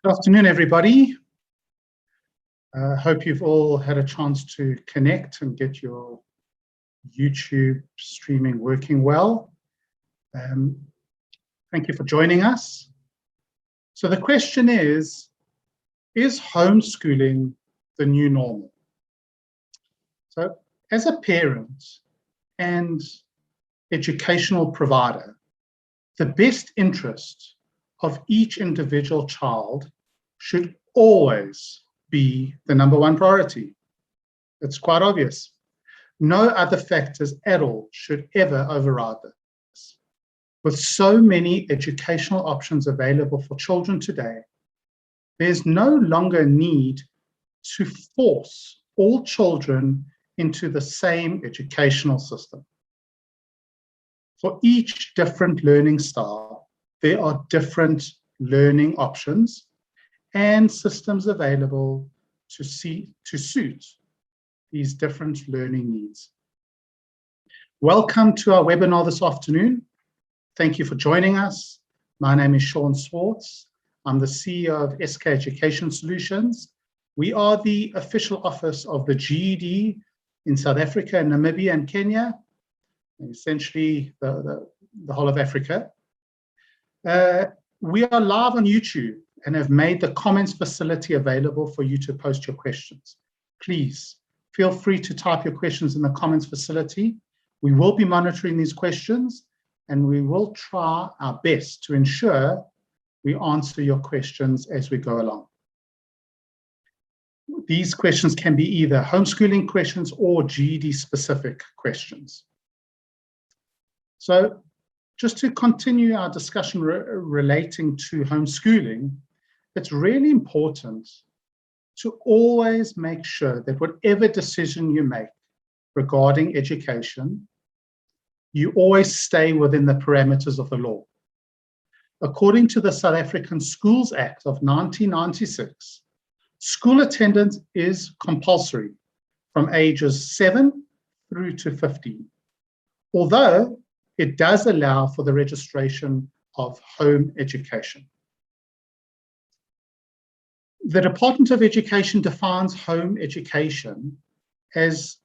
Good afternoon, everybody. Hope you've all had a chance to connect and get your YouTube streaming working well. Thank you for joining us. So the question is homeschooling the new normal? So as a parent and educational provider, the best interest of each individual child should always be the number one priority. It's quite obvious. No other factors at all should ever override this. With so many educational options available for children today, there's no longer need to force all children into the same educational system. For each different learning style, there are different learning options and systems available to suit these different learning needs. Welcome to our webinar this afternoon. Thank you for joining us. My name is Sean Swartz. I'm the CEO of SK Education Solutions. We are the official office of the GED in South Africa, Namibia, and Kenya, and essentially the whole of Africa. We are live on YouTube and have made the comments facility available for you to post your questions. Please feel free to type your questions in the comments facility. We will be monitoring these questions and we will try our best to ensure we answer your questions as we go along. These questions can be either homeschooling questions or GED specific questions. So just to continue our discussion relating to homeschooling, it's really important to always make sure that whatever decision you make regarding education, you always stay within the parameters of the law. According to the South African Schools Act of 1996, school attendance is compulsory from ages 7 through to 15, although it does allow for the registration of home education. The Department of Education defines home education as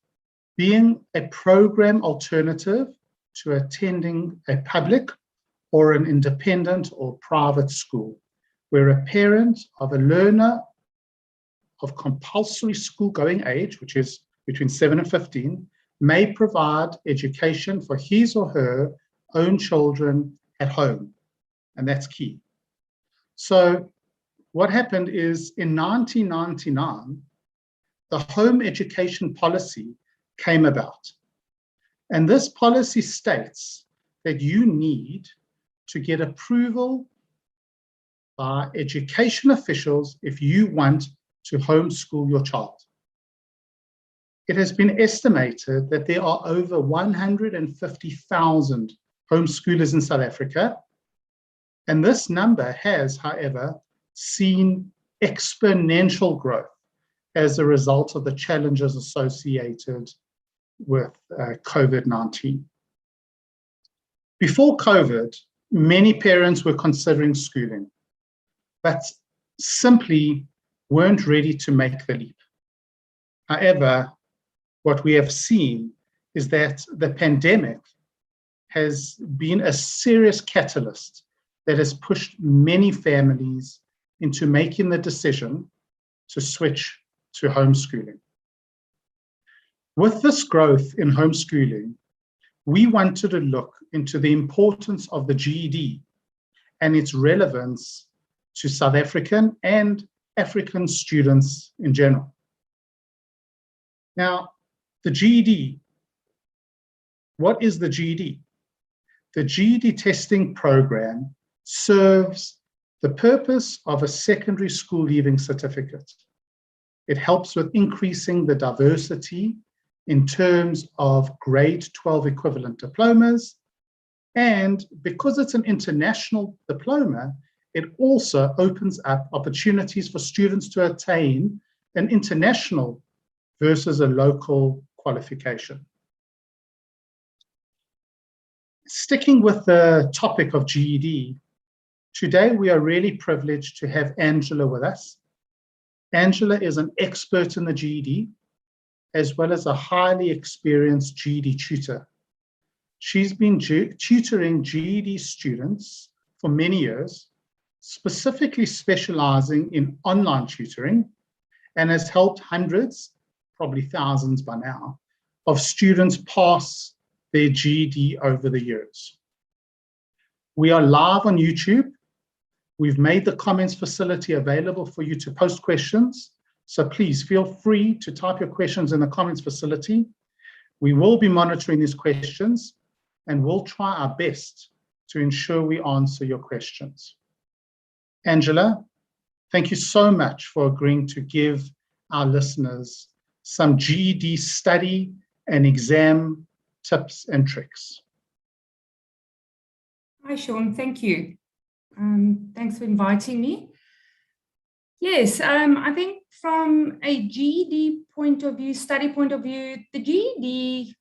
being a program alternative to attending a public or an independent or private school, where a parent of a learner of compulsory school-going age, which is between 7 and 15, may provide education for his or her own children at home, and that's key. So what happened is in 1999, the home education policy came about. And this policy states that you need to get approval by education officials if you want to homeschool your child. It has been estimated that there are over 150,000 homeschoolers in South Africa. And this number has, however, seen exponential growth as a result of the challenges associated with COVID-19. Before COVID, many parents were considering schooling, but simply weren't ready to make the leap. However, what we have seen is that the pandemic has been a serious catalyst that has pushed many families into making the decision to switch to homeschooling. With this growth in homeschooling, we wanted to look into the importance of the GED and its relevance to South African and African students in general. Now, the GED, what is the GED? The GED testing program serves the purpose of a secondary school leaving certificate. It helps with increasing the diversity in terms of grade 12 equivalent diplomas. And because it's an international diploma, it also opens up opportunities for students to attain an international versus a local qualification. Sticking with the topic of GED, Today, we are really privileged to have Angela with us. Angela is an expert in the GED, as well as a highly experienced GED tutor. She's been tutoring GED students for many years, specifically specializing in online tutoring, and has helped hundreds, probably thousands by now, of students pass their GED over the years. We are live on YouTube. We've made the comments facility available for you to post questions. So please feel free to type your questions in the comments facility. We will be monitoring these questions and we'll try our best to ensure we answer your questions. Angela, thank you so much for agreeing to give our listeners some GED study and exam tips and tricks. Hi, Sean. Thank you. Thanks for inviting me. Yes, I think from a GED point of view, study point of view, the GED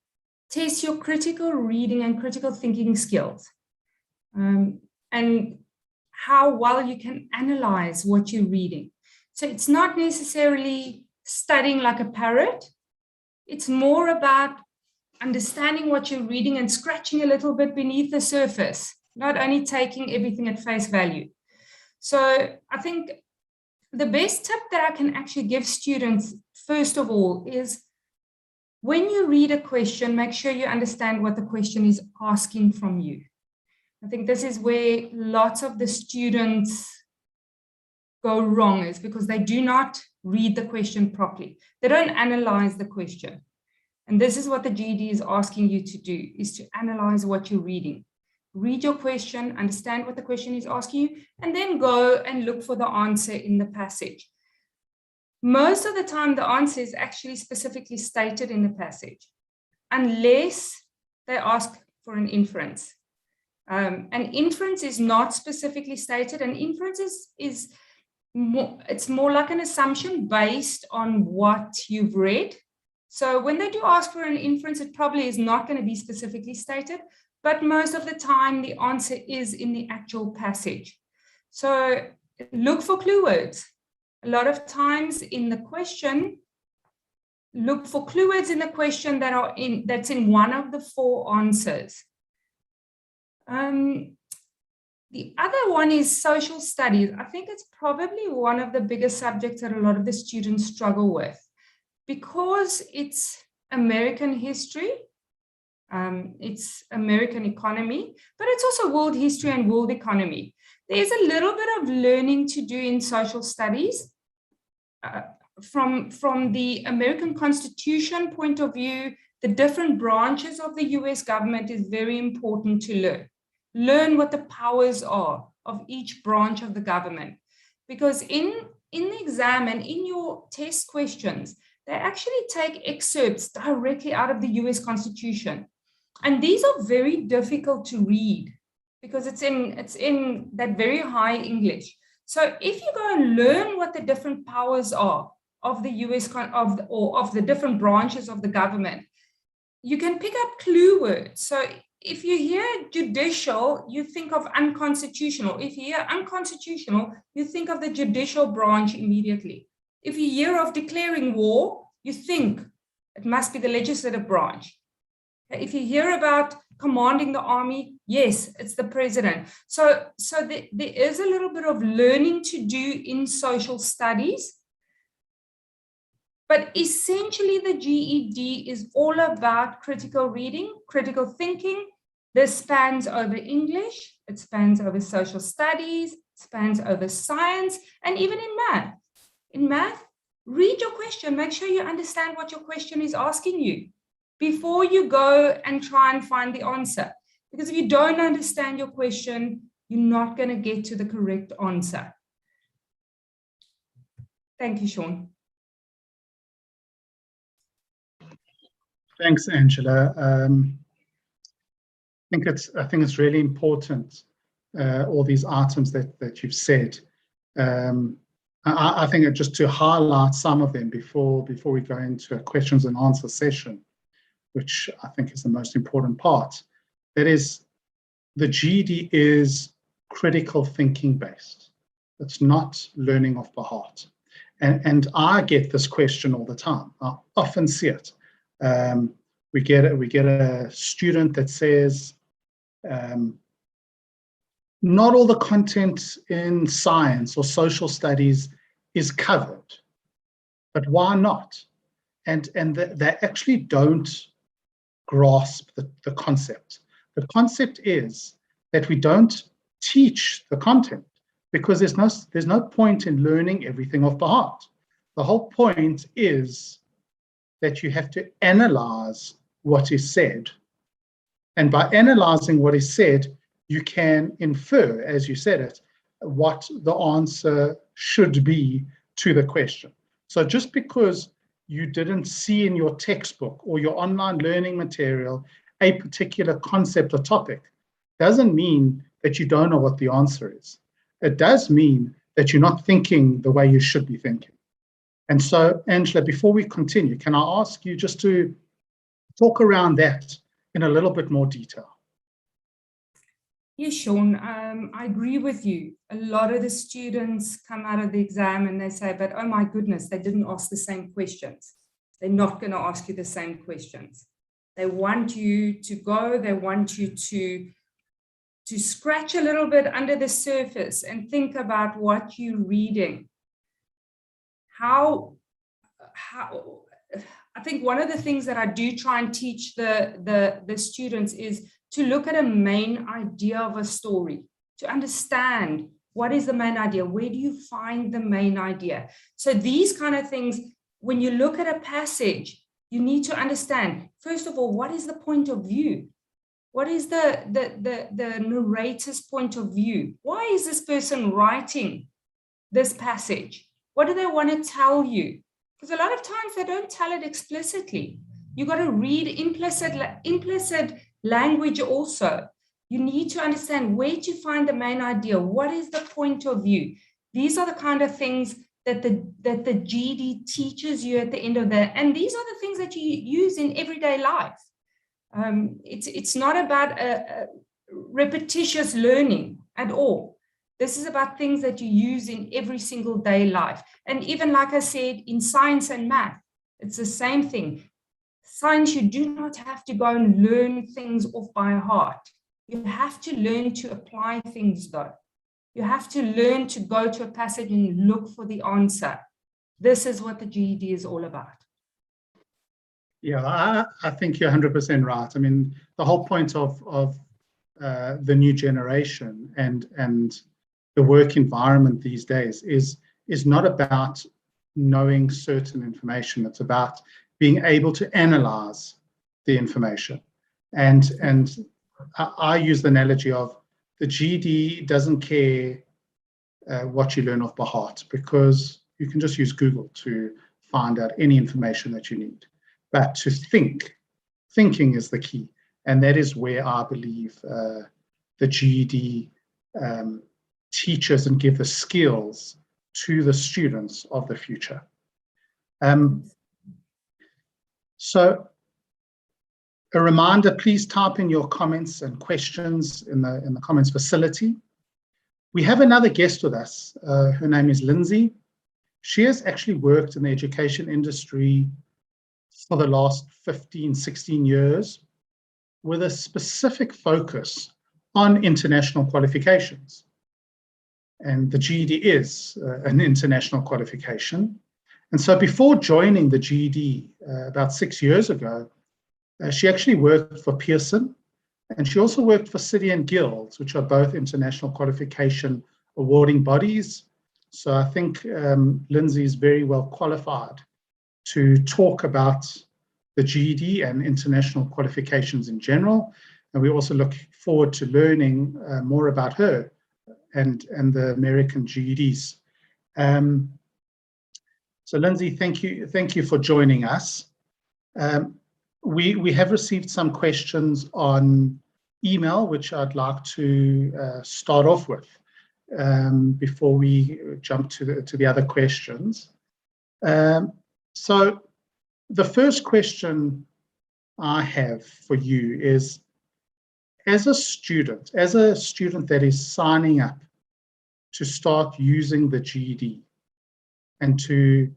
tests your critical reading and critical thinking skills, and how well you can analyze what you're reading. So it's not necessarily studying like a parrot. It's more about understanding what you're reading and scratching a little bit beneath the surface, not only taking everything at face value. So I think the best tip that I can actually give students, first of all, is when you read a question, make sure you understand what the question is asking from you. I think this is where lots of the students go wrong, is because they do not read the question properly. They don't analyze the question. And this is what the GED is asking you to do, is to analyze what you're reading. Read your question, understand what the question is asking you, and then go and look for the answer in the passage. Most of the time, the answer is actually specifically stated in the passage, unless they ask for an inference. An inference is not specifically stated. An inference is more like an assumption based on what you've read. So when they do ask for an inference, it probably is not going to be specifically stated, but most of the time the answer is in the actual passage. So look for clue words. A lot of times in the question, look for clue words in the question that's in one of the four answers. The other one is social studies. I think it's probably one of the biggest subjects that a lot of the students struggle with, because it's American history, it's American economy, but it's also world history and world economy. There's a little bit of learning to do in social studies. From the American Constitution point of view, the different branches of the US government is very important to learn. Learn what the powers are of each branch of the government. Because in the exam and in your test questions, they actually take excerpts directly out of the US Constitution. And these are very difficult to read because it's in that very high English. So if you go and learn what the different powers are of the US of the different branches of the government, you can pick up clue words. So if you hear judicial, you think of unconstitutional. If you hear unconstitutional, you think of the judicial branch immediately. If you hear of declaring war, you think it must be the legislative branch. If you hear about commanding the army, yes, it's the president. So there is a little bit of learning to do in social studies. But essentially, the GED is all about critical reading, critical thinking. This spans over English, it spans over social studies, spans over science, and even in math. In math, read your question, make sure you understand what your question is asking you before you go and try and find the answer. Because if you don't understand your question, you're not going to get to the correct answer. Thank you, Sean. Thanks, Angela. I think it's really important, all these items that you've said. I think just to highlight some of them before we go into a questions and answer session, which I think is the most important part. That is, the GED is critical thinking based. It's not learning off by heart. And I get this question all the time. I often see it. We get a student that says, not all the content in science or social studies is covered, but why not? And they actually don't grasp the concept. The concept is that we don't teach the content, because there's no point in learning everything off by heart. The whole point is that you have to analyze what is said. And by analyzing what is said, you can infer, as you said it, what the answer should be to the question. So just because you didn't see in your textbook or your online learning material a particular concept or topic doesn't mean that you don't know what the answer is. It does mean that you're not thinking the way you should be thinking. And so, Angela, before we continue, can I ask you just to talk around that in a little bit more detail? Yes, Sean, I agree with you. A lot of the students come out of the exam and they say, but oh my goodness, they didn't ask the same questions. They're not going to ask you the same questions. They want you to go, they want you to scratch a little bit under the surface and think about what you're reading. I think one of the things that I do try and teach the students is to look at a main idea of a story, to understand what is the main idea, where do you find the main idea. So these kind of things, when you look at a passage, you need to understand, first of all, what is the point of view? What is the narrator's point of view? Why is this person writing this passage? What do they want to tell you? Because a lot of times they don't tell it explicitly. You got to read implicit language also. You need to understand where to find the main idea. What is the point of view? These are the kind of things that the GED teaches you at the end of that. And these are the things that you use in everyday life. It's not about repetitious learning at all. This is about things that you use in every single day life. And even like I said, in science and math, it's the same thing. Science, you do not have to go and learn things off by heart. You have to learn to apply things though. You have to learn to go to a passage and look for the answer. This is what the GED is all about. Yeah, I think you're 100% right. I mean, the whole point of the new generation and the work environment these days is not about knowing certain information. It's about being able to analyze the information. And I use the analogy of the GED doesn't care what you learn off by heart, because you can just use Google to find out any information that you need. But to thinking is the key. And that is where I believe the GED teaches and give the skills to the students of the future. So a reminder, please type in your comments and questions in the comments facility. We have another guest with us. Her name is Lindsay. She has actually worked in the education industry for the last 15, 16 years with a specific focus on international qualifications. And the GED is an international qualification. And so before joining the GED about 6 years ago, she actually worked for Pearson, and she also worked for City and Guilds, which are both international qualification awarding bodies. So I think Lindsay is very well qualified to talk about the GED and international qualifications in general. And we also look forward to learning more about her and the American GEDs. So Lindsay, thank you for joining us. We have received some questions on email, which I'd like to start off with before we jump to the other questions. So the first question I have for you is, as a student that is signing up to start using the GED and to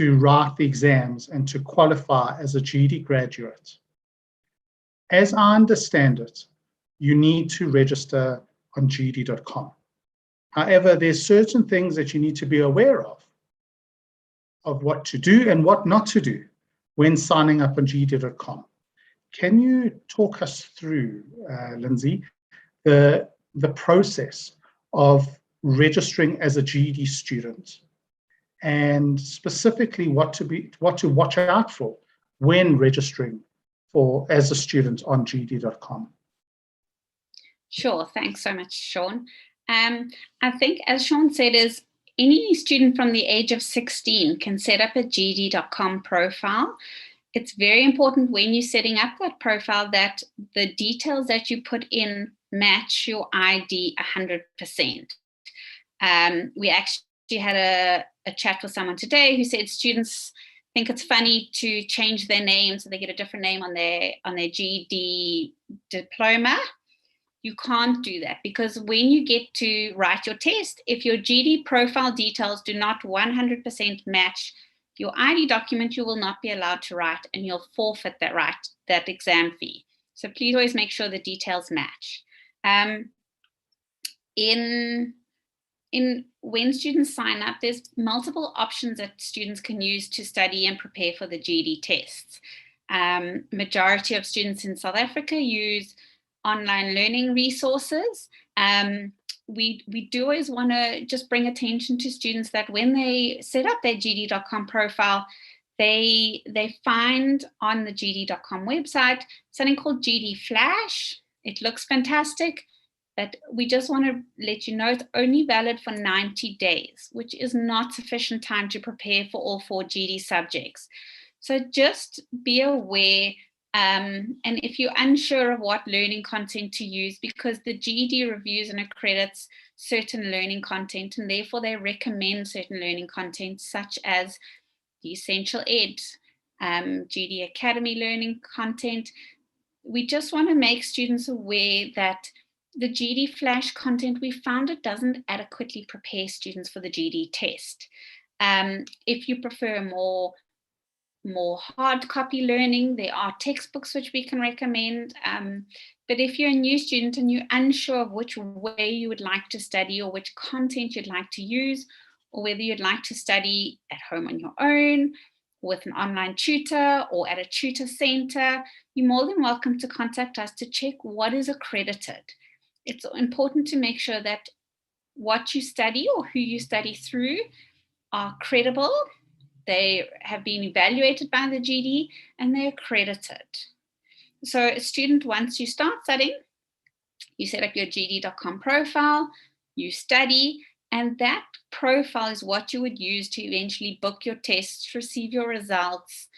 write the exams and to qualify as a GED graduate, as I understand it, you need to register on GED.com. However, there's certain things that you need to be aware of what to do and what not to do when signing up on GED.com. Can you talk us through, Lindsay, the process of registering as a GED student, and specifically what to watch out for when registering as a student on GED.com? Sure, thanks so much, Sean. I think, as Sean said, is any student from the age of 16 can set up a GED.com profile. It's very important when you're setting up that profile that the details that you put in match your ID 100%. We actually had a chat with someone today who said students think it's funny to change their name so they get a different name on their GED diploma. You can't do that, because when you get to write your test, if your GED profile details do not 100% match your ID document, you will not be allowed to write, and you'll forfeit that exam fee. So please always make sure the details match. When students sign up, there's multiple options that students can use to study and prepare for the GED tests. Majority of students in South Africa use online learning resources. We do always want to just bring attention to students that when they set up their GED.com profile, they find on the GED.com website something called GED Flash. It looks fantastic, but we just want to let you know it's only valid for 90 days, which is not sufficient time to prepare for all 4 GED subjects. So just be aware. And if you're unsure of what learning content to use, because the GED reviews and accredits certain learning content, and therefore they recommend certain learning content such as the Essential Ed, GED Academy learning content, we just want to make students aware that the GED Flash content, we found it doesn't adequately prepare students for the GED test. If you prefer more hard copy learning, there are textbooks which we can recommend. But if you're a new student and you're unsure of which way you would like to study or which content you'd like to use, or whether you'd like to study at home on your own, with an online tutor or at a tutor center, you're more than welcome to contact us to check what is accredited. It's important to make sure that what you study or who you study through are credible. They have been evaluated by the GED and they're accredited. So a student, once you start studying, you set up your GED.com profile, you study, and that profile is what you would use to eventually book your tests, receive your results.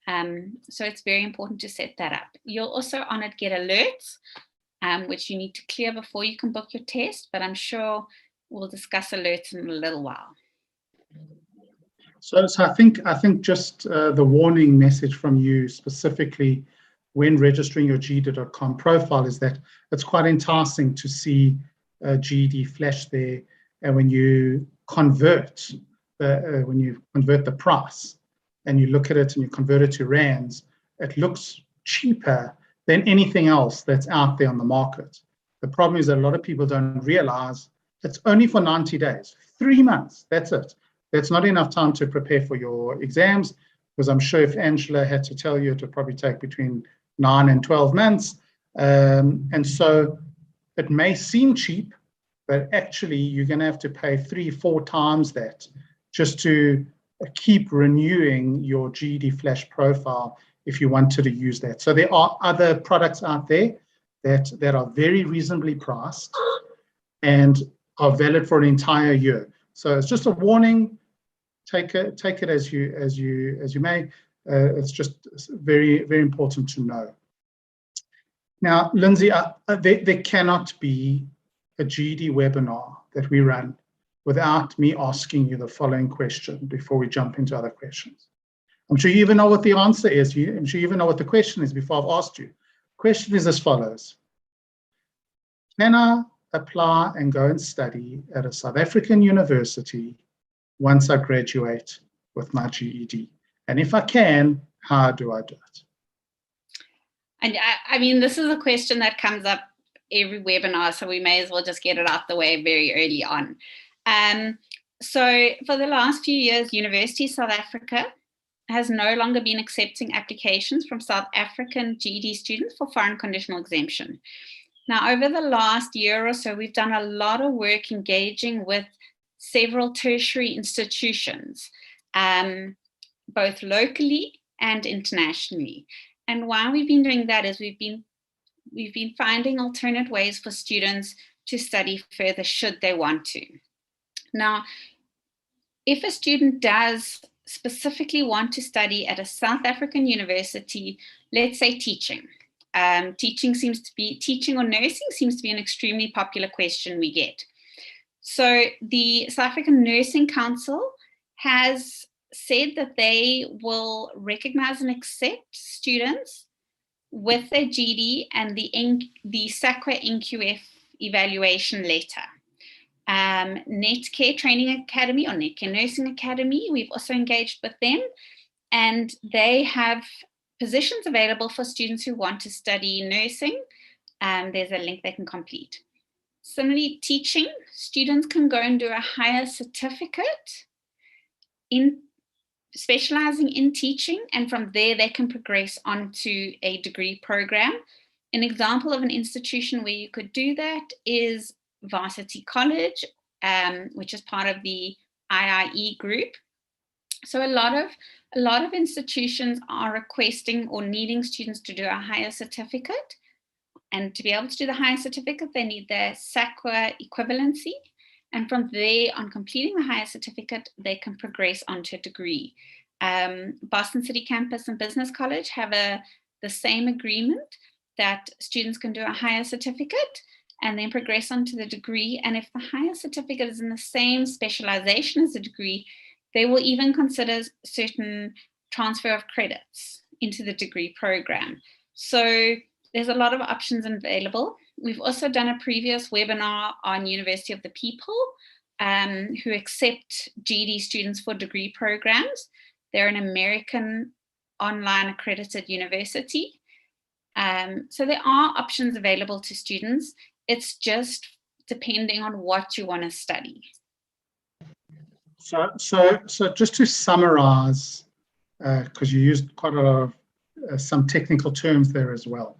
So it's very important to set that up. You'll also on it get alerts, which you need to clear before you can book your test, but I'm sure we'll discuss alerts in a little while. So I think just the warning message from you specifically when registering your GED.com profile is that it's quite enticing to see GED Flash there, and when you convert the price and you look at it and you convert it to rands, it looks cheaper than anything else that's out there on the market. The problem is that a lot of people don't realize it's only for 90 days, 3 months, that's it. That's not enough time to prepare for your exams, because I'm sure if Angela had to tell you, it would probably take between 9 and 12 months. And so it may seem cheap, but actually you're going to have to pay 3-4 times that just to keep renewing your GED Flash profile if you wanted to use that. So there are other products out there that are very reasonably priced and are valid for an entire year. So it's just a warning. Take it as you may. It's just very, very important to know. Now, Lindsay, there cannot be a GED webinar that we run without me asking you the following question before we jump into other questions. I'm sure you even know what the answer is. I'm sure you even know what the question is before I've asked you. The question is as follows. can I apply and go and study at a South African university once I graduate with my GED? And if I can, how do I do it? And I mean, this is a question that comes up every webinar, so we may as well just get it out the way very early on. So for the last few years, University South Africa has no longer been accepting applications from South African GED students for foreign conditional exemption. Now, over the last year or so, we've done a lot of work engaging with several tertiary institutions, both locally and internationally. And why we've been doing that is we've been finding alternate ways for students to study further should they want to. Now, if a student does specifically want to study at a South African university, let's say teaching. Teaching or nursing seems to be an extremely popular question we get. So the South African Nursing Council has said that they will recognize and accept students with their GED and the SAQA NQF evaluation letter. Netcare Training Academy or Netcare Nursing Academy, we've also engaged with them, and they have positions available for students who want to study nursing. There's a link they can complete. Similarly, teaching, students can go and do a higher certificate in specializing in teaching, and from there they can progress onto a degree program. An example of an institution where you could do that is Varsity College, which is part of the IIE group. So a lot of institutions are requesting or needing students to do a higher certificate. And to be able to do the higher certificate, they need their SAQA equivalency. And from there, on completing the higher certificate, they can progress onto a degree. Boston City Campus and Business College have the same agreement that students can do a higher certificate and then progress onto the degree. And if the higher certificate is in the same specialization as the degree, they will even consider certain transfer of credits into the degree program. So there's a lot of options available. We've also done a previous webinar on University of the People, who accept GED students for degree programs. They're an American online accredited university. So there are options available to students. It's just depending on what you want to study. So just to summarize, because you used quite a lot of some technical terms there as well.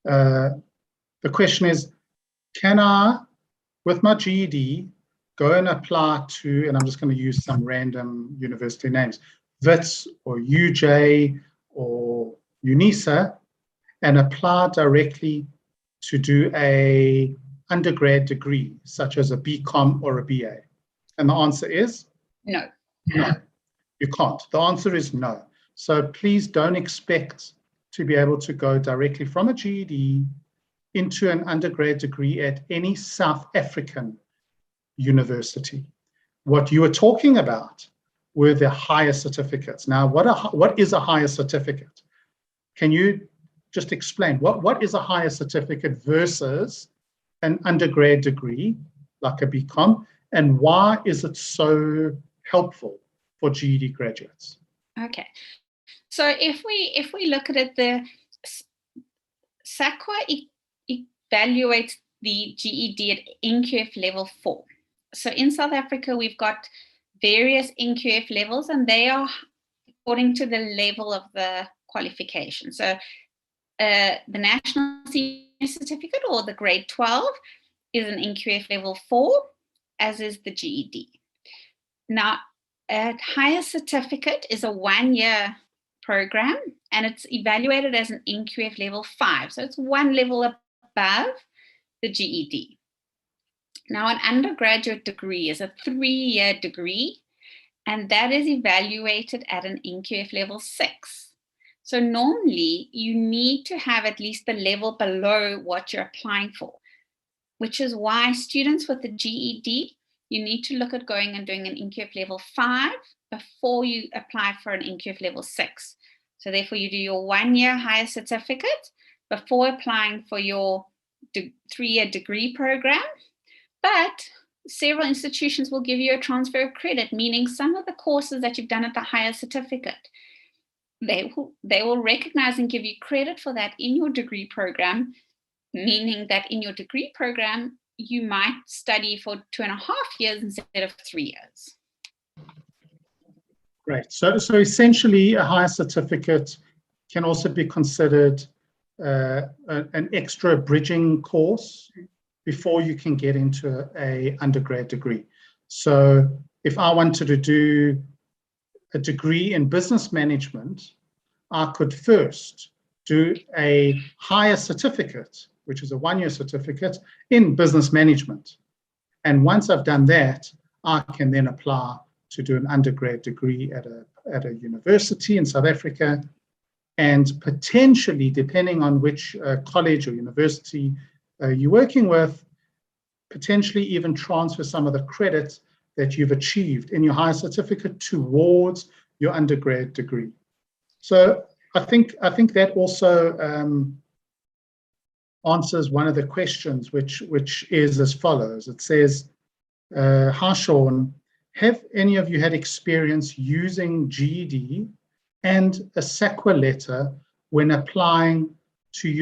The question is, can I, with my GED, go and apply to, and I'm just going to use some random university names, WITS or UJ or UNISA, and apply directly to do a undergrad degree, such as a BCom or a BA? And the answer is? No. No, you can't. The answer is no. So please don't expect to be able to go directly from a GED into an undergrad degree at any South African university. What you were talking about were the higher certificates. Now, what is a higher certificate? Can you just explain what is a higher certificate versus an undergrad degree like a BCom, and why is it so helpful for GED graduates? Okay, so if we look at it, the SAQA evaluates the GED at NQF level 4. So in South Africa, we've got various NQF levels, and they are according to the level of the qualification. So the National Senior Certificate, or the grade 12, is an NQF level 4, as is the GED. Now, a higher certificate is a 1-year program, and it's evaluated as an NQF level 5. So it's one level above the GED. Now, an undergraduate degree is a 3-year degree, and that is evaluated at an NQF level 6. So normally, you need to have at least the level below what you're applying for, which is why students with the GED, you need to look at going and doing an NQF level 5 before you apply for an NQF level 6. So therefore, you do your 1-year higher certificate before applying for your 3-year degree program, but several institutions will give you a transfer of credit, meaning some of the courses that you've done at the higher certificate, they will recognize and give you credit for that in your degree program, meaning that in your degree program, you might study for 2.5 years instead of 3 years. Great. So essentially, a higher certificate can also be considered an extra bridging course before you can get into an undergrad degree. So if I wanted to do a degree in business management, I could first do a higher certificate, which is a 1-year certificate in business management. And once I've done that, I can then apply to do an undergrad degree at a university in South Africa, and potentially, depending on which college or university you're working with, potentially even transfer some of the credits that you've achieved in your higher certificate towards your undergrad degree. So I think that also answers one of the questions, which is as follows. It says, hi Sean, have any of you had experience using GED and a SAQA letter when applying to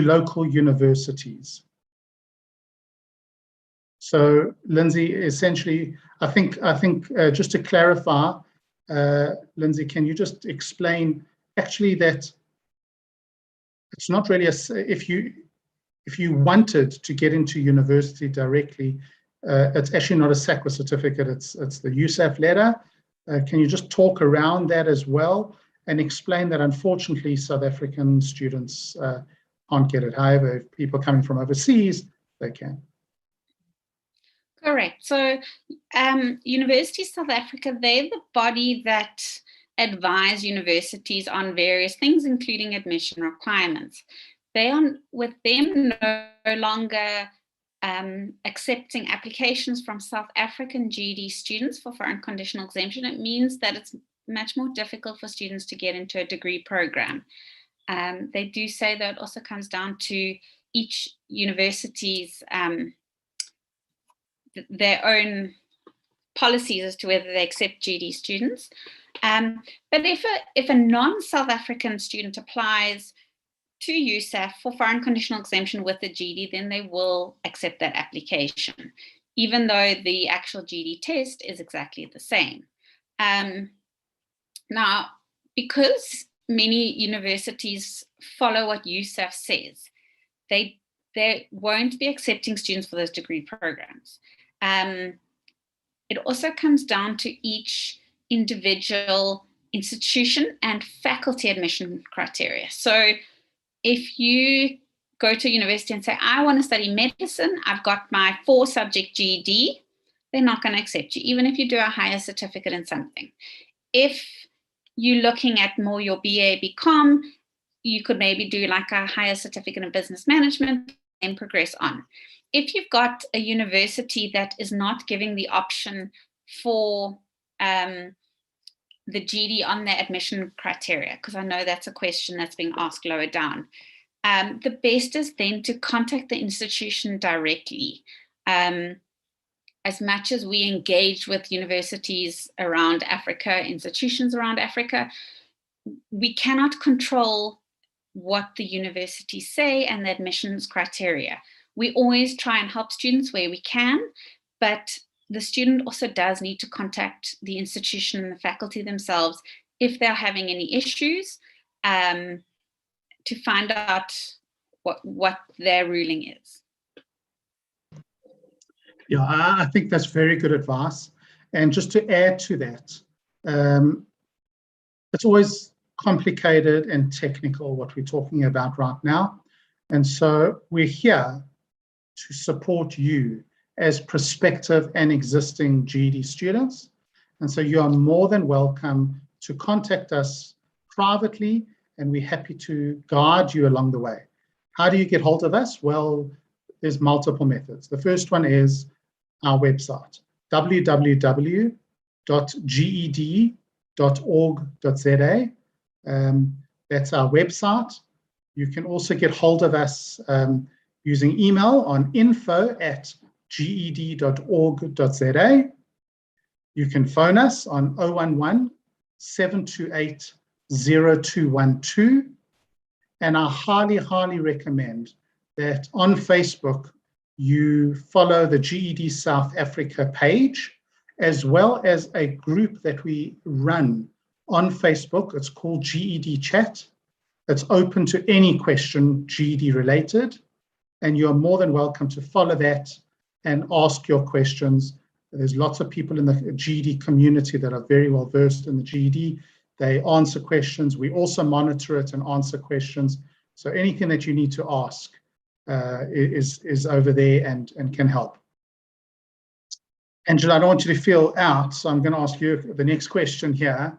local universities? So Lindsay, essentially, I think just to clarify, Lindsay, can you just explain actually that it's not really if you wanted to get into university directly, it's actually not a SAQA certificate, it's the USAF letter. Can you just talk around that as well and explain that unfortunately South African students can't get it. However, if people coming from overseas, they can. Correct. So Universities South Africa, they're the body that advise universities on various things, including admission requirements. They are, with them, no longer accepting applications from South African GED students for foreign conditional exemption. It means that it's much more difficult for students to get into a degree program. They do say that it also comes down to each university's their own policies as to whether they accept GED students. But if a non-South African student applies to USAF for foreign conditional exemption with the GED, then they will accept that application, even though the actual GED test is exactly the same. Now, because many universities follow what USAF says, they won't be accepting students for those degree programs. It also comes down to each individual institution and faculty admission criteria. So if you go to a university and say, I want to study medicine, I've got my 4-subject GED, they're not going to accept you, even if you do a higher certificate in something. If you're looking at more your BA, BCom, you could maybe do like a higher certificate in business management and progress on. If you've got a university that is not giving the option for the GED on their admission criteria, because I know that's a question that's being asked lower down, the best is then to contact the institution directly. As much as we engage with universities around Africa, institutions around Africa, we cannot control what the universities say and the admissions criteria. We always try and help students where we can, but the student also does need to contact the institution and the faculty themselves if they're having any issues, to find out what their ruling is. Yeah, I think that's very good advice. And just to add to that, it's always complicated and technical what we're talking about right now. And so we're here to support you as prospective and existing GED students. And so you are more than welcome to contact us privately, and we're happy to guide you along the way. How do you get hold of us? Well, there's multiple methods. The first one is our website, www.ged.org.za. That's our website. You can also get hold of us using email on info@ged.org.za. You can phone us on 011-728-0212. And I highly, highly recommend that on Facebook, you follow the GED South Africa page, as well as a group that we run on Facebook. It's called GED Chat. It's open to any question GED related, and you're more than welcome to follow that and ask your questions. There's lots of people in the GED community that are very well versed in the GED. They answer questions. We also monitor it and answer questions. So anything that you need to ask is over there and can help. Angela, I don't want you to feel out, so I'm going to ask you the next question here.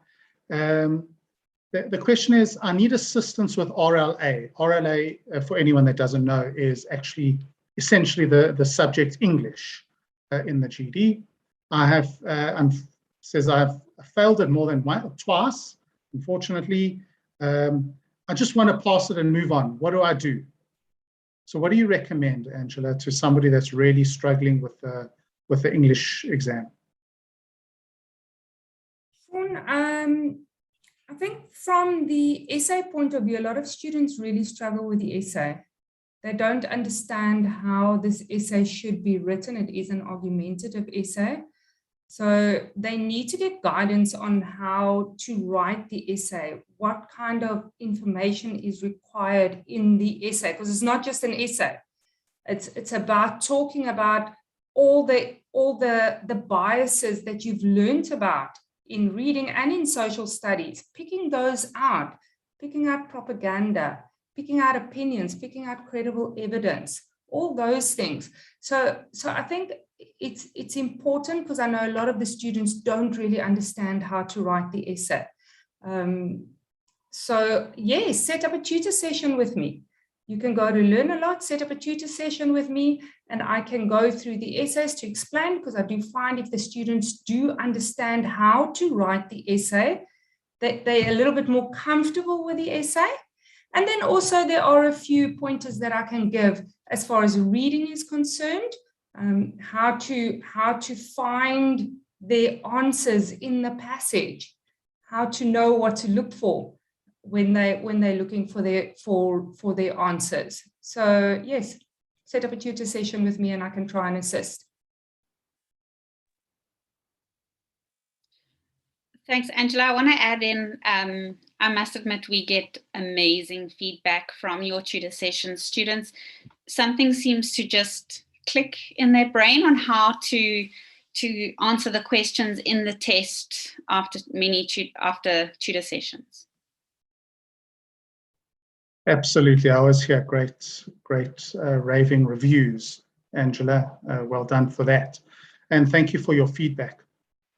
The question is, I need assistance with RLA. RLA, for anyone that doesn't know, is actually essentially the subject English in the GED. Says I've failed it more than twice, unfortunately. I just want to pass it and move on. What do I do? So what do you recommend, Angela, to somebody that's really struggling with the English exam? Sean, I think from the essay point of view, a lot of students really struggle with the essay. They don't understand how this essay should be written. It is an argumentative essay. So they need to get guidance on how to write the essay, what kind of information is required in the essay, because it's not just an essay. It's about talking about all the biases that you've learned about in reading and in social studies, picking those out, picking out propaganda, picking out opinions, picking out credible evidence, all those things. So I think it's important, because I know a lot of the students don't really understand how to write the essay. So yes, set up a tutor session with me. You can go to Learn a Lot, set up a tutor session with me, and I can go through the essays to explain, because I do find if the students do understand how to write the essay, that they're a little bit more comfortable with the essay. And then also there are a few pointers that I can give as far as reading is concerned, how to find their answers in the passage, how to know what to look for when they're looking for their answers. So yes, set up a tutor session with me and I can try and assist. Thanks, Angela. I want to add in, I must admit, we get amazing feedback from your tutor sessions. Students, something seems to just click in their brain on how to answer the questions in the test after tutor sessions. Absolutely. I always hear great raving reviews, Angela. Well done for that. And thank you for your feedback.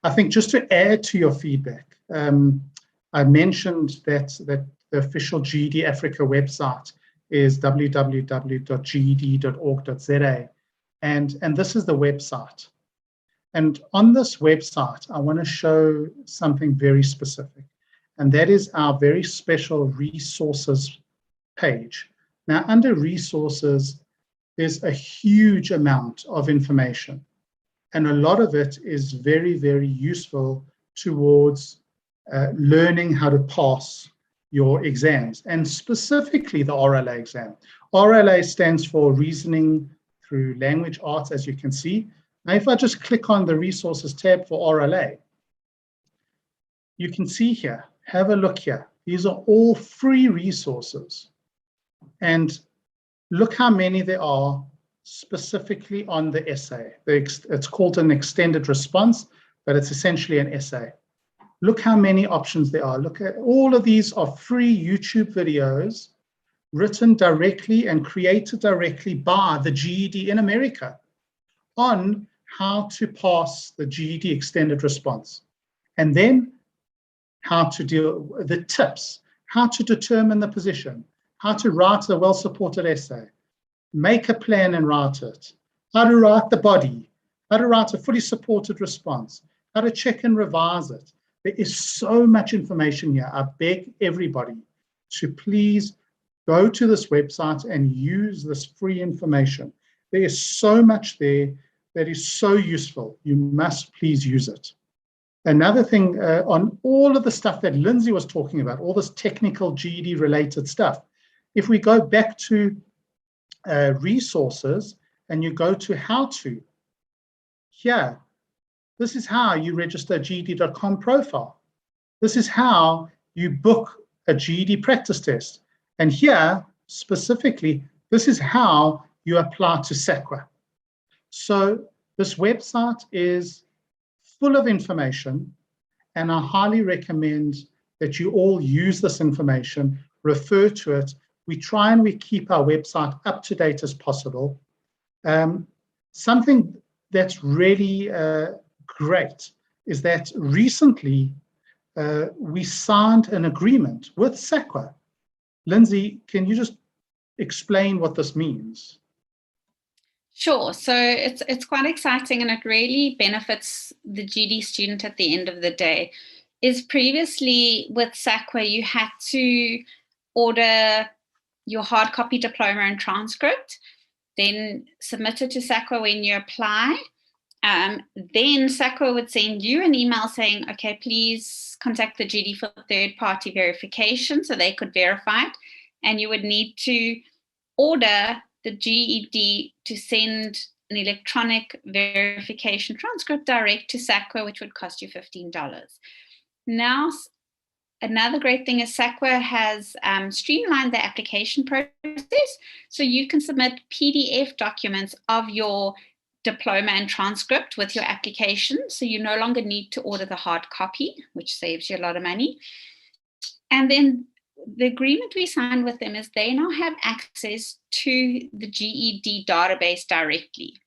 I think just to add to your feedback, I mentioned that the official GED Africa website is www.ged.org.za, and this is the website. And on this website, I want to show something very specific, and that is our very special resources page. Now, under resources, there's a huge amount of information, and a lot of it is very, very useful towards learning how to pass your exams, and specifically the RLA exam. RLA stands for Reasoning Through Language Arts, as you can see. Now, if I just click on the resources tab for RLA, you can see here, have a look here. These are all free resources. And look how many there are specifically on the essay. It's called an extended response, but it's essentially an essay. Look how many options there are. Look at all of these are free YouTube videos written directly and created directly by the GED in America on how to pass the GED extended response. And then how to deal with the tips, how to determine the position, how to write a well-supported essay, make a plan and write it, how to write the body, how to write a fully supported response, how to check and revise it. There is so much information here. I beg everybody to please go to this website and use this free information. There is so much there that is so useful. You must please use it. Another thing on all of the stuff that Lindsay was talking about, all this technical GED related stuff, if we go back to resources and you go to how to, here, this is how you register a GED.com profile. This is how you book a GED practice test. And here, specifically, this is how you apply to SACWA. So this website is full of information, and I highly recommend that you all use this information, refer to it. We try and we keep our website up to date as possible. Something that's really great is that recently we signed an agreement with SACWA. Lindsay, can you just explain what this means? Sure. So it's quite exciting, and it really benefits the GED student at the end of the day. Is previously with SACWA, you had to order your hard copy diploma and transcript, then submit it to SACWA when you apply. Then SACWA would send you an email saying, okay, please contact the GED for third-party verification, so they could verify it. And you would need to order the GED to send an electronic verification transcript direct to SACWA, which would cost you $15. Now, another great thing is SACWA has streamlined the application process, so you can submit PDF documents of your diploma and transcript with your application, so you no longer need to order the hard copy, which saves you a lot of money. And then the agreement we signed with them is they now have access to the GED database directly.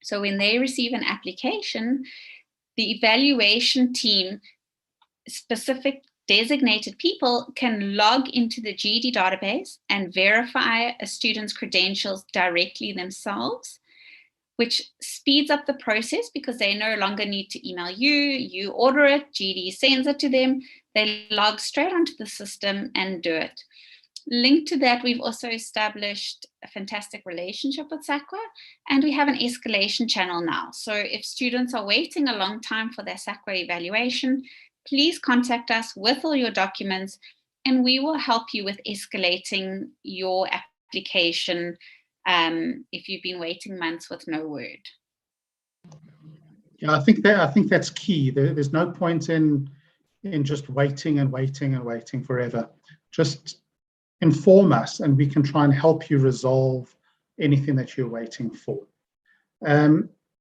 So when they receive an application, the evaluation team, specific designated people, can log into the GED database and verify a student's credentials directly themselves, which speeds up the process because they no longer need to email you. You order it, GED sends it to them, they log straight onto the system and do it. Linked to that, we've also established a fantastic relationship with SACWA, and we have an escalation channel now. So if students are waiting a long time for their SACWA evaluation, please contact us with all your documents, and we will help you with escalating your application if you've been waiting months with no word. Yeah, I think that's key. There's no point in just waiting and waiting and waiting forever. Just inform us, and we can try and help you resolve anything that you're waiting for.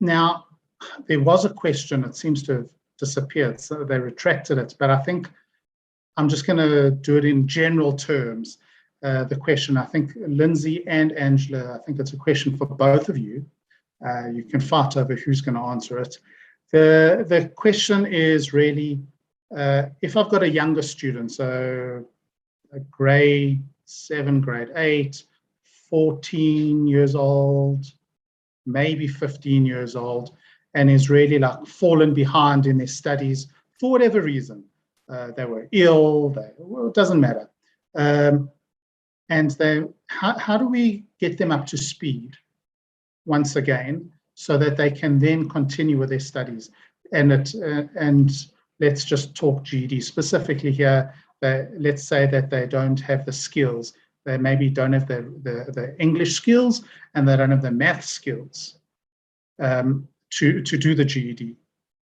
Now, there was a question. It seems to have disappeared, so they retracted it. But I think I'm just going to do it in general terms. The question, I think Lindsay and Angela, I think it's a question for both of you. You can fight over who's going to answer it. The question is really, if I've got a younger student, so a grade 7, grade 8, 14 years old, maybe 15 years old, and is really like fallen behind in their studies for whatever reason. They were ill, well, it doesn't matter. And how do we get them up to speed once again so that they can then continue with their studies? And let's just talk GED specifically here. Let's say that they don't have the skills. They maybe don't have the English skills, and they don't have the math skills to do the GED.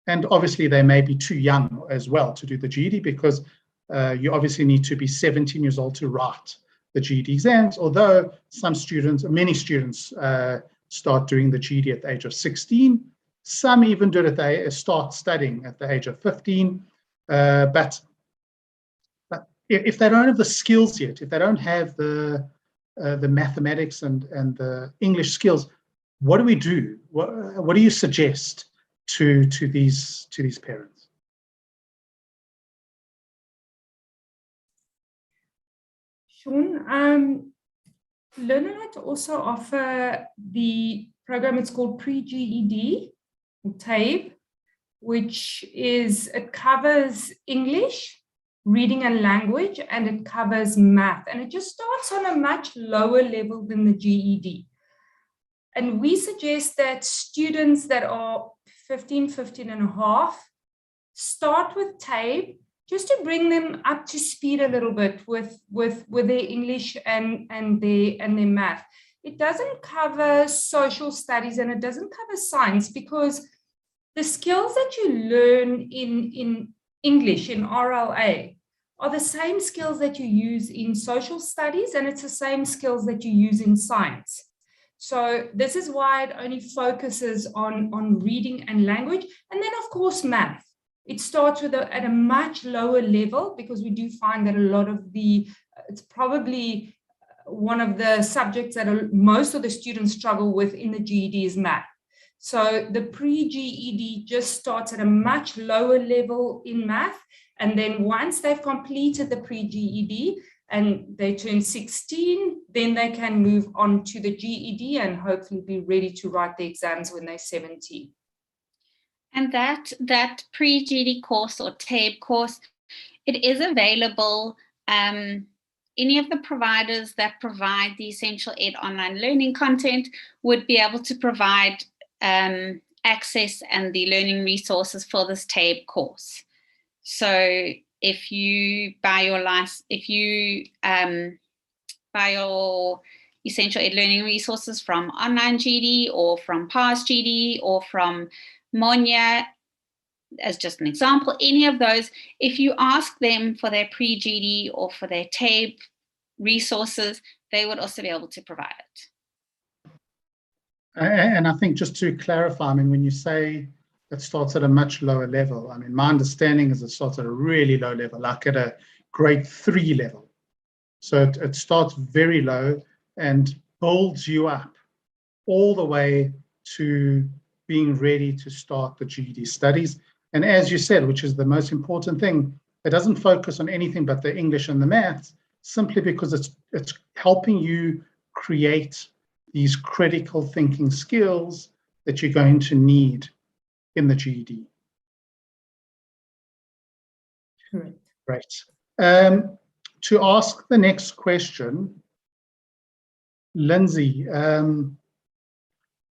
And obviously they may be too young as well to do the GED, because you obviously need to be 17 years old to write the GED exams, although many students start doing the GED at the age of 16. Some even do it they start studying at the age of 15. But if they don't have the skills yet, if they don't have the mathematics and the English skills, what do we do? What do you suggest to these parents? Sean, Learnernet also offer the program, it's called Pre-GED, or TABE, which it covers English, reading and language, and it covers math. And it just starts on a much lower level than the GED. And we suggest that students that are 15 and a half start with TABE, just to bring them up to speed a little bit with their English and their math. It doesn't cover social studies and it doesn't cover science, because the skills that you learn in English, in RLA, are the same skills that you use in social studies, and it's the same skills that you use in science. So this is why it only focuses on reading and language, and then of course math. It starts at a much lower level, because we do find that a lot of it's probably one of the subjects that most of the students struggle with in the GED is math. So the pre-GED just starts at a much lower level in math. And then once they've completed the pre-GED and they turn 16, then they can move on to the GED and hopefully be ready to write the exams when they're 17. And that pre-GED course or TABE course, it is available. Any of the providers that provide the Essential Ed online learning content would be able to provide access and the learning resources for this TABE course. So if you buy your Essential Ed learning resources from Online GED or from Past GED or from Monia, as just an example, any of those, if you ask them for their pre-GED or for their TABE resources, they would also be able to provide it. And I think just to clarify, I mean, when you say it starts at a much lower level, I mean, my understanding is it starts at a really low level, like at a grade 3 level. So it starts very low and builds you up all the way to being ready to start the GED studies. And as you said, which is the most important thing, it doesn't focus on anything but the English and the maths, simply because it's helping you create these critical thinking skills that you're going to need in the GED. Correct. Great. To ask the next question, Lindsay, due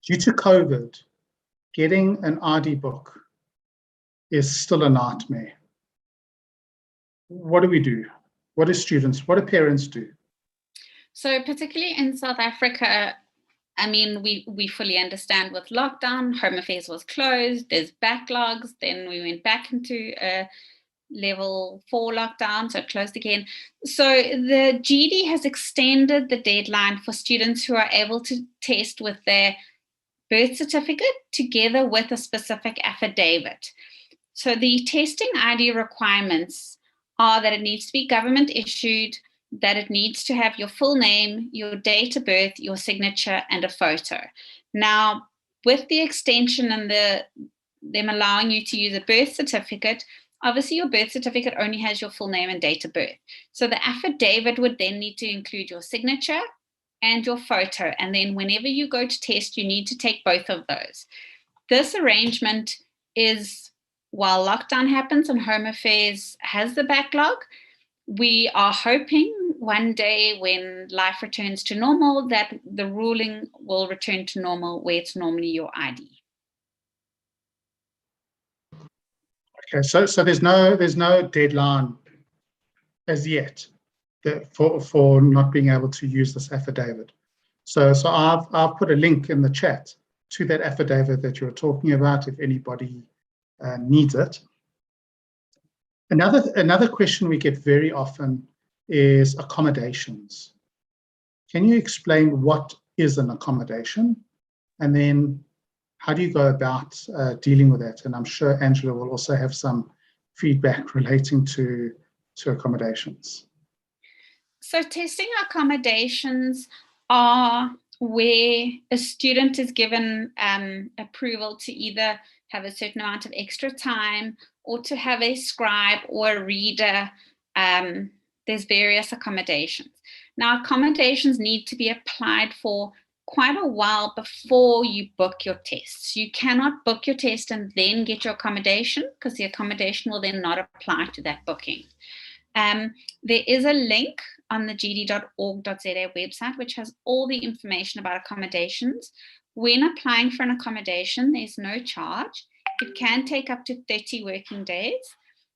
to COVID, getting an ID book is still a nightmare. What do we do? What do students, what do parents do? So particularly in South Africa, I mean, we fully understand with lockdown, Home Affairs was closed, there's backlogs, then we went back into a level 4 lockdown, so it closed again. So the GED has extended the deadline for students who are able to test with their birth certificate together with a specific affidavit. So the testing ID requirements are that it needs to be government issued, that it needs to have your full name, your date of birth, your signature, and a photo. Now, with the extension and them allowing you to use a birth certificate, obviously your birth certificate only has your full name and date of birth. So the affidavit would then need to include your signature and your photo. And then whenever you go to test, you need to take both of those. This arrangement is, while lockdown happens and Home Affairs has the backlog, we are hoping one day when life returns to normal that the ruling will return to normal where it's normally your ID. Okay, so there's no deadline as yet for not being able to use this affidavit. So I've put a link in the chat to that affidavit that you're talking about if anybody needs it. Another question we get very often is accommodations. Can you explain what is an accommodation, and then how do you go about dealing with that? And I'm sure Angela will also have some feedback relating to accommodations. So testing accommodations are where a student is given approval to either have a certain amount of extra time or to have a scribe or a reader. There's various accommodations. Now, accommodations need to be applied for quite a while before you book your tests. You cannot book your test and then get your accommodation, because the accommodation will then not apply to that booking. There is a link on the ged.org.za website which has all the information about accommodations. When applying for an accommodation, there's no charge. It can take up to 30 working days,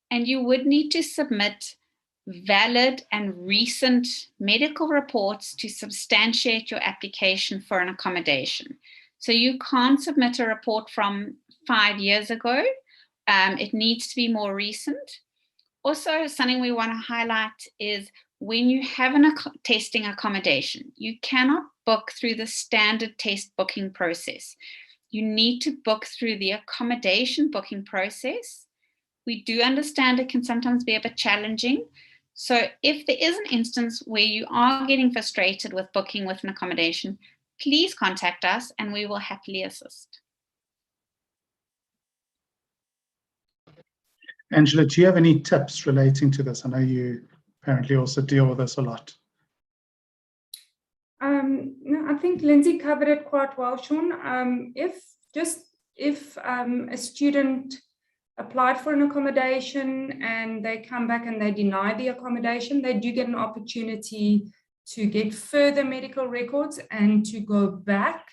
and you would need to submit valid and recent medical reports to substantiate your application for an accommodation. So you can't submit a report from 5 years ago. It needs to be more recent. Also, something we want to highlight is when you have a testing accommodation, you cannot book through the standard test booking process. You need to book through the accommodation booking process. We do understand it can sometimes be a bit challenging. So if there is an instance where you are getting frustrated with booking with an accommodation, please contact us and we will happily assist. Angela, do you have any tips relating to this? I know you apparently also deal with this a lot. No, I think Lindsay covered it quite well, Sean. If a student applied for an accommodation and they come back and they deny the accommodation, they do get an opportunity to get further medical records and to go back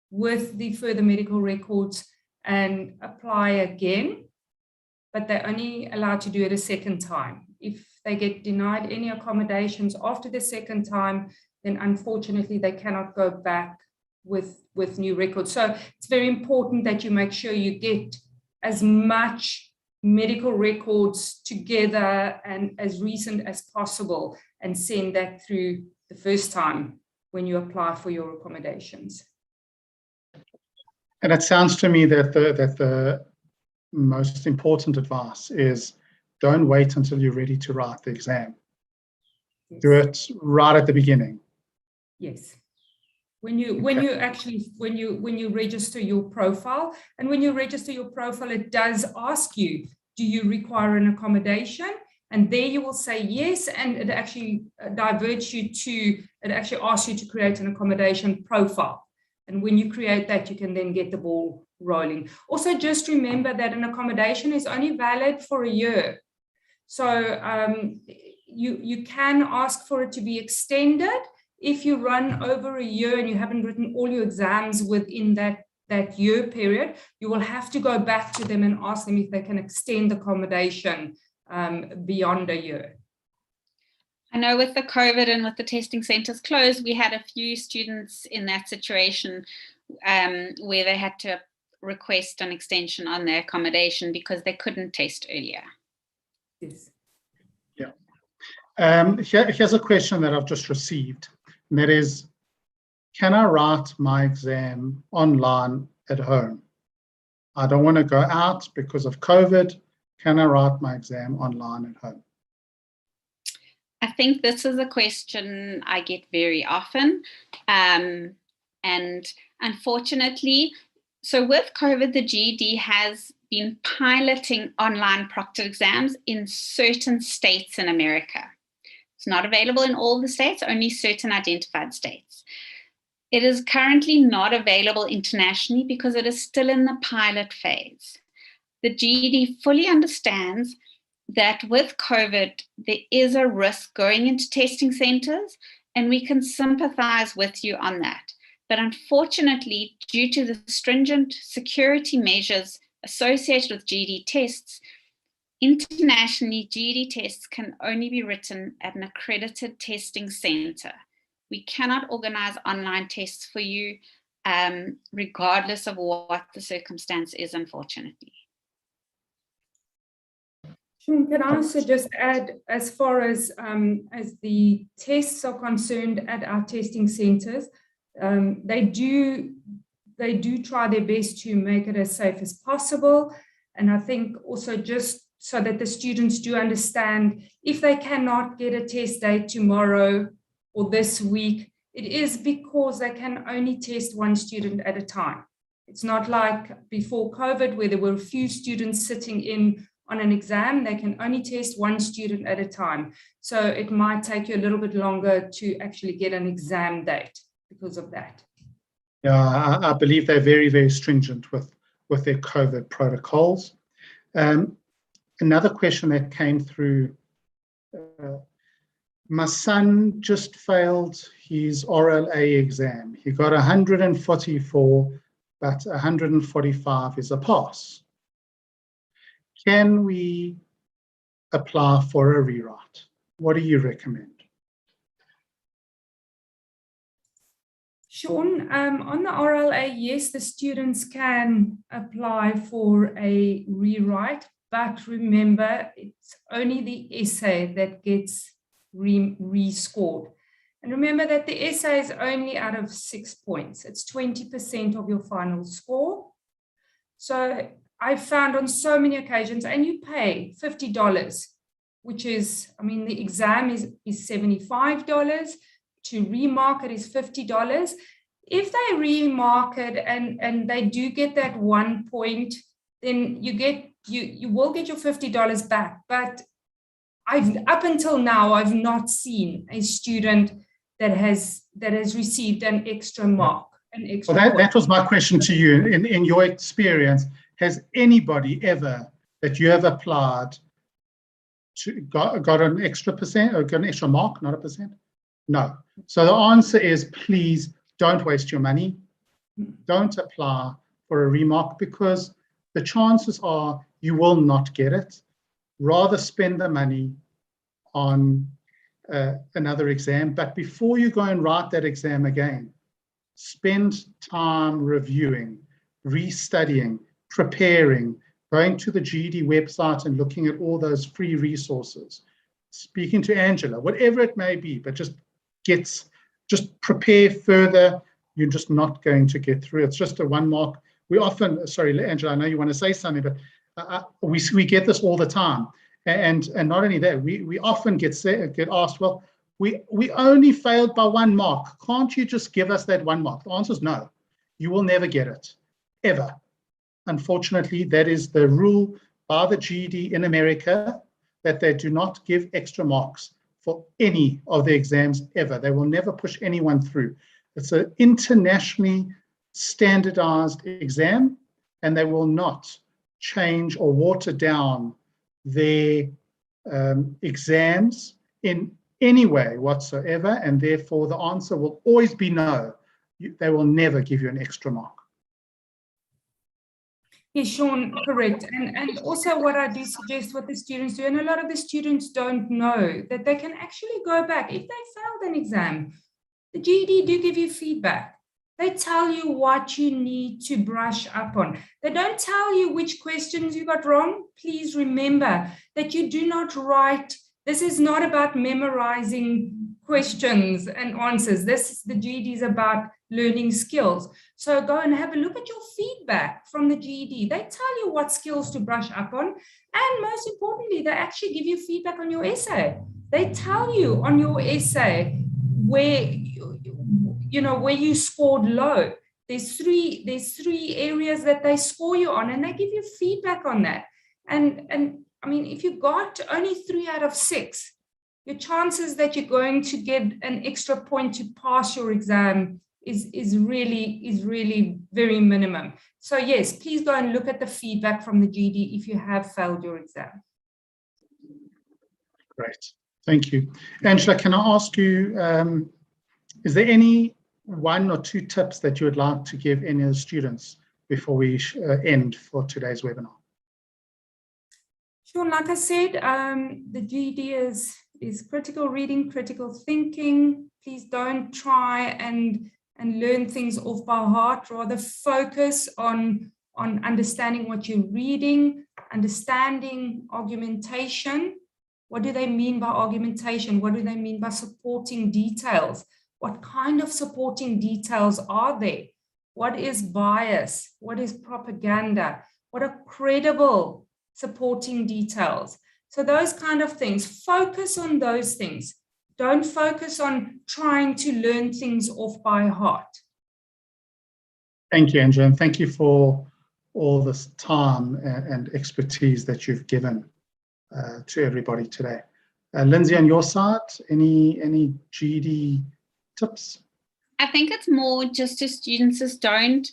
with the further medical records and apply again. But they're only allowed to do it a second time. If they get denied any accommodations after the second time, then unfortunately they cannot go back with new records. So it's very important that you make sure you get as much medical records together and as recent as possible and send that through the first time when you apply for your accommodations. And it sounds to me that the most important advice is don't wait until you're ready to write the exam. Yes. Do it right at the beginning. Yes. When you register your profile, and when you register your profile, it does ask you, do you require an accommodation? And there you will say yes, and it actually diverts you to, it actually asks you to create an accommodation profile. And when you create that, you can then get the ball rolling. Also, just remember that an accommodation is only valid for a year. So you can ask for it to be extended. If you run over a year and you haven't written all your exams within that year period, you will have to go back to them and ask them if they can extend accommodation beyond a year. I know with the COVID and with the testing centres closed, we had a few students in that situation where they had to request an extension on their accommodation because they couldn't test earlier. Yes. Yeah. Here's a question that I've just received, and that is, can I write my exam online at home? I don't want to go out because of COVID. Can I write my exam online at home? I think this is a question I get very often. And unfortunately, so with COVID, the GED has been piloting online proctored exams in certain states in America. It's not available in all the states, only certain identified states. It is currently not available internationally because it is still in the pilot phase. The GED fully understands that with COVID, there is a risk going into testing centres, and we can sympathise with you on that. But unfortunately, due to the stringent security measures associated with GED tests, internationally, GED tests can only be written at an accredited testing centre. We cannot organise online tests for you, regardless of what the circumstance is, unfortunately. Sean, can I also just add, as far as the tests are concerned at our testing centres, they do try their best to make it as safe as possible. And I think also just so that the students do understand, if they cannot get a test date tomorrow or this week, it is because they can only test one student at a time. It's not like before COVID where there were a few students sitting in on an exam. They can only test one student at a time. So it might take you a little bit longer to actually get an exam date because of that. Yeah, I believe they're very, very stringent with their COVID protocols. Another question that came through my son just failed his oral A exam. He got 144, but 145 is a pass. Can we apply for a rewrite? What do you recommend? Sean, on the RLA, yes, the students can apply for a rewrite, but remember, it's only the essay that gets rescored. And remember that the essay is only out of 6 points. It's 20% of your final score. So I found on so many occasions, and you pay $50, which is, I mean, the exam is $75. To remark it is $50. If they remark it and they do get that 1 point, then you will get your $50 back. But up until now, I've not seen a student that has received an extra mark. Well, that was my question to you. In your experience, has anybody ever that you have applied to got an extra percent or got an extra mark, not a percent? No. So the answer is, please don't waste your money. Don't apply for a remark, because the chances are you will not get it. Rather spend the money on another exam. But before you go and write that exam again, spend time reviewing, restudying, preparing, going to the GED website and looking at all those free resources, speaking to Angela, whatever it may be, but just prepare further. You're just not going to get through. It's just a 1 mark. We often, sorry, Angela, I know you want to say something, but we get this all the time. And not only that, we often get asked, well, we only failed by 1 mark. Can't you just give us that 1 mark? The answer is no. You will never get it, ever. Unfortunately, that is the rule by the GED in America, that they do not give extra marks for any of the exams ever. They will never push anyone through. It's an internationally standardized exam, and they will not change or water down their exams in any way whatsoever, and therefore the answer will always be no. They will never give you an extra mark. Yes, Sean, correct. And also what I do suggest what the students do, and a lot of the students don't know, that they can actually go back. If they failed an exam, the GED do give you feedback. They tell you what you need to brush up on. They don't tell you which questions you got wrong. Please remember that you do not write. This is not about memorizing questions and answers. The GED is about learning skills. So go and have a look at your feedback from the GED. They tell you what skills to brush up on. And most importantly, they actually give you feedback on your essay. They tell you on your essay where you scored low. There's three areas that they score you on, and they give you feedback on that. And I mean, if you got only 3 out of 6, your chances that you're going to get an extra point to pass your exam is really very minimum. So yes, please go and look at the feedback from the GED if you have failed your exam. Great, thank you. Angela, can I ask you, is there any 1 or 2 tips that you would like to give any of the students before we end for today's webinar? Sure, like I said, the GED is critical reading, critical thinking. Please don't try and learn things off by heart. Rather focus on understanding what you're reading, understanding argumentation. What do they mean by argumentation? What do they mean by supporting details? What kind of supporting details are there? What is bias? What is propaganda? What are credible supporting details? So those kind of things, focus on those things. Don't focus on trying to learn things off by heart. Thank you, Angela, and thank you for all this time and expertise that you've given to everybody today. Lindsay, on your side, any GED tips? I think it's more just to students is don't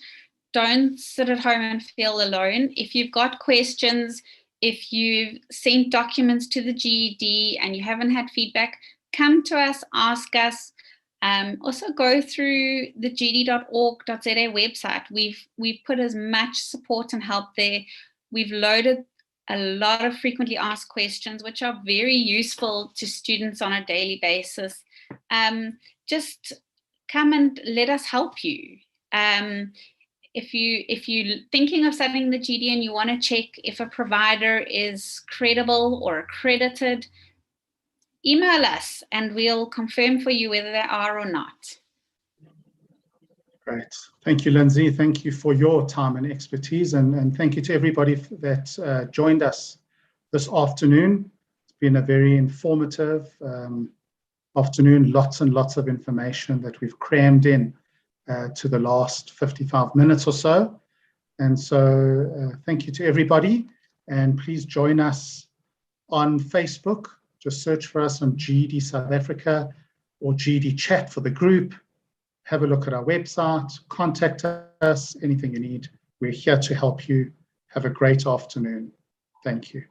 sit at home and feel alone. If you've got questions, If you've sent documents to the GED and you haven't had feedback, come to us, ask us. Also go through the ged.org.za website. We've put as much support and help there. We've loaded a lot of frequently asked questions, which are very useful to students on a daily basis. Just come and let us help you. If you're thinking of studying the GED and you want to check if a provider is credible or accredited, email us and we'll confirm for you whether they are or not. Great. Thank you, Lindsay. Thank you for your time and expertise, and thank you to everybody that joined us this afternoon. It's been a very informative afternoon, lots and lots of information that we've crammed in to the last 55 minutes or so. And so thank you to everybody, and please join us on Facebook. Just search for us on GED South Africa or GED Chat for the group. Have a look at our website, contact us, anything you need. We're here to help you. Have a great afternoon. Thank you.